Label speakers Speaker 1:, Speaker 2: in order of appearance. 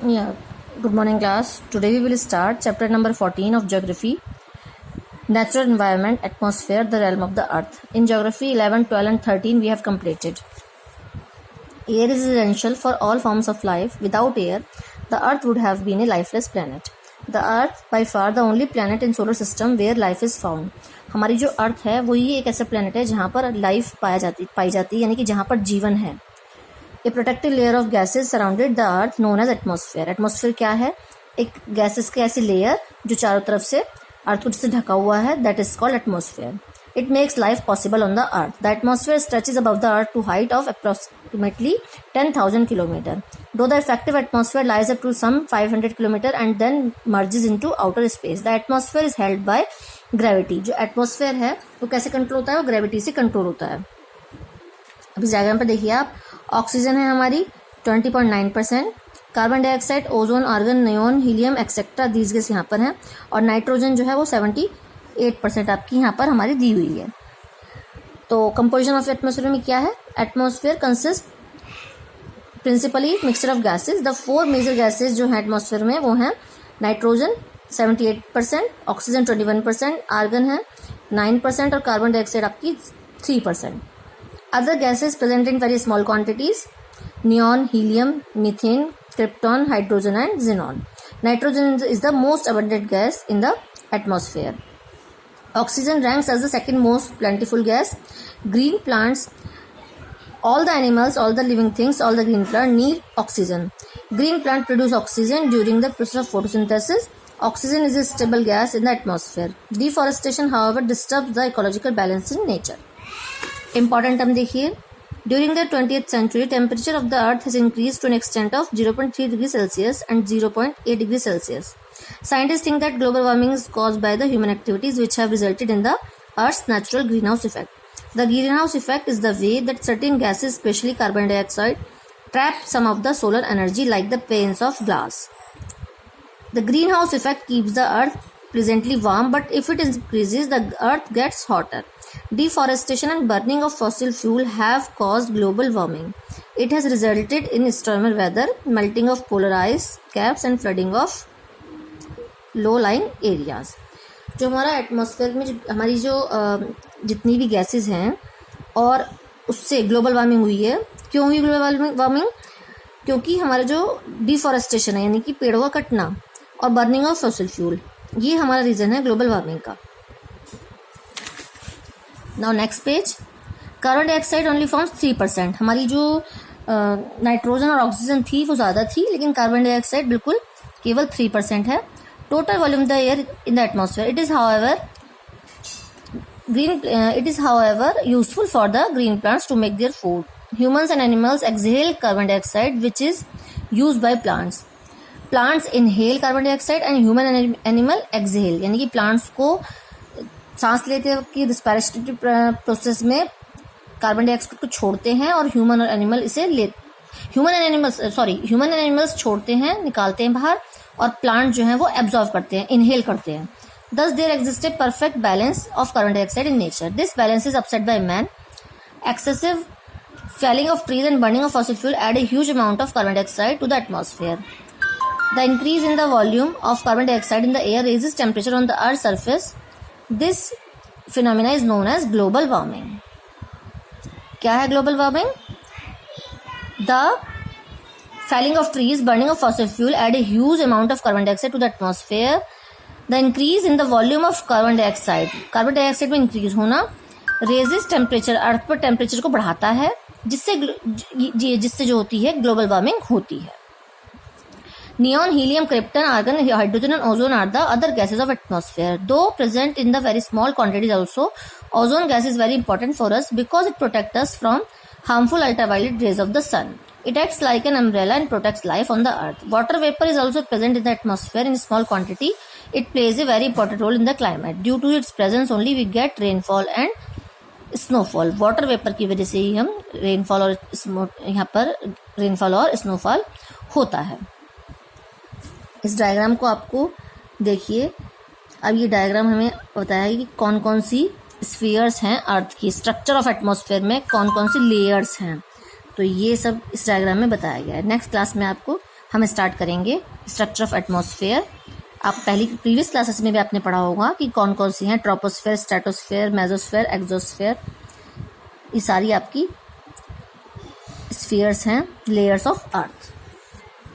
Speaker 1: Yeah, good morning, class. Today we will start chapter number 14 of Geography, Natural Environment, Atmosphere, the Realm of the Earth. In Geography 11, 12 and 13 we have completed. Air is essential for all forms of life. Without air, the Earth would have been a lifeless planet. The Earth, by far the only planet in solar system where life is found. हमारी जो अर्थ है वही एक ऐसा planet है जहाँ पर life पाई जाती है, यानी कि जहाँ पर जीवन है. A protective layer of gases surrounded the earth known as atmosphere. Atmosphere क्या है? एक गैसेस की ऐसी लेयर जो चारों तरफ से अर्थ को जिससे ढका हुआ है, that is called atmosphere. It makes life possible on the earth. The atmosphere stretches above the earth to height of approximately 10,000 km. Though the effective atmosphere lies up to some 500 km and then merges into outer space. The atmosphere is held by gravity. जो atmosphere है वो कैसे control होता है? वो gravity से control होता है. अब इस डायग्राम पर देखिए आप, ऑक्सीजन है हमारी 20.9%, carbon dioxide, ozone, argon, neon, helium etcetera these gas यहाँ पर हैं, और नाइट्रोजन जो है वो 78% आपकी यहाँ पर हमारी दी हुई है. तो कंपोजिशन ऑफ एटमॉस्फेयर में क्या है? Atmosphere consist principally mixture of gases. The 4 major gases जो हैं एटमॉस्फेयर में वो हैं नाइट्रोजन 78%, ऑक्सीजन 21%, आर्गन है 9% और कार्बन डाइऑक्साइड आपकी 3%. Other gases present in very small quantities: neon, helium, methane, krypton, hydrogen and xenon. Nitrogen is the most abundant gas in the atmosphere. Oxygen ranks as the second most plentiful gas. Green plants, all the animals, all the living things, all the green plants need oxygen. Green plants produce oxygen during the process of photosynthesis. Oxygen is a stable gas in the atmosphere. Deforestation, however, disturbs the ecological balance in nature. Important term देखिए, during the 20th century, temperature of the earth has increased to an extent of 0.3 degrees Celsius and 0.8 degrees Celsius. Scientists think that global warming is caused by the human activities which have resulted in the earth's natural greenhouse effect. The greenhouse effect is the way that certain gases, especially carbon dioxide, trap some of the solar energy like the panes of glass. The greenhouse effect keeps the earth pleasantly warm, but if it increases, the earth gets hotter. Deforestation and burning of fossil fuel have caused global warming. It has resulted in extreme weather, melting of polar ice caps and flooding of low-lying areas. जो हमारा atmosphere में हमारी जो जितनी भी gases हैं और उससे ग्लोबल वार्मिंग हुई है. क्यों हुई ग्लोबल वार्मिंग? क्योंकि हमारा जो डिफॉरेस्टेशन है यानी कि पेड़ों का कटना और बर्निंग ऑफ फॉसिल फ्यूल, ये हमारा रीजन है ग्लोबल वार्मिंग का. Now next page. Carbon dioxide only forms 3%. हमारी जो नाइट्रोजन और ऑक्सीजन थी वो ज़्यादा थी, लेकिन कार्बन डाइऑक्साइड बिल्कुल केवल 3% है. Total volume the air in the atmosphere. It is however useful for the green plants to make their food. Humans and animals exhale carbon dioxide which is use by plants. Plants inhale carbon dioxide and human and animal exhale, यानी कि प्लांट्स को सांस लेते वक्त respiratory process में carbon dioxide को छोड़ते हैं और ह्यूमन एंड एनिमल्स छोड़ते हैं, निकालते हैं बाहर, और प्लांट जो है वो एब्जॉर्व करते हैं, इनहेल करते हैं. Thus there exists a perfect balance of carbon dioxide in nature. This balance is upset by man. Excessive felling of trees and burning of fossil fuel add a huge amount of carbon dioxide to the atmosphere. The increase in the volume of carbon dioxide in the air raises temperature on the Earth's surface. This phenomena is known as global warming. क्या है global warming? The felling of trees, burning of fossil fuel add a huge amount of carbon dioxide to the atmosphere. The increase in the volume of carbon dioxide में increase होना raises temperature, अर्थ पर temperature को बढ़ाता है, जिससे जो होती है ग्लोबल वार्मिंग होती है. Neon, helium, krypton, argon, hydrogen and ozone are the other gases of atmosphere. Though present in the very small quantities also, ozone gas is very important for us because it protects us from harmful ultraviolet rays of the sun. It acts like an umbrella and protects life on the earth. Water vapor is also present in the atmosphere in small quantity. It plays a very important role in the climate. Due to its presence only we get rainfall and snowfall. Water vapour की वजह से ही हम rainfall और यहाँ पर rainfall और snowfall होता है. इस डायग्राम को आपको देखिए. अब ये डायग्राम हमें बताया है कि कौन कौन सी स्फीयर्स हैं अर्थ की. स्ट्रक्चर ऑफ एटमॉस्फेयर में कौन कौन सी लेयर्स हैं, तो ये सब इस डायग्राम में बताया गया है. नेक्स्ट क्लास में आपको हम स्टार्ट करेंगे स्ट्रक्चर ऑफ एटमॉस्फेयर। आप पहली प्रीवियस क्लासेस में भी आपने पढ़ा होगा कि कौन कौन सी हैं, ट्रोपोस्फेयर, स्ट्रेटोस्फेयर, मेसोस्फेयर, एक्सोस्फेयर, ये सारी आपकी स्फीयर्स हैं, लेयर्स ऑफ अर्थ।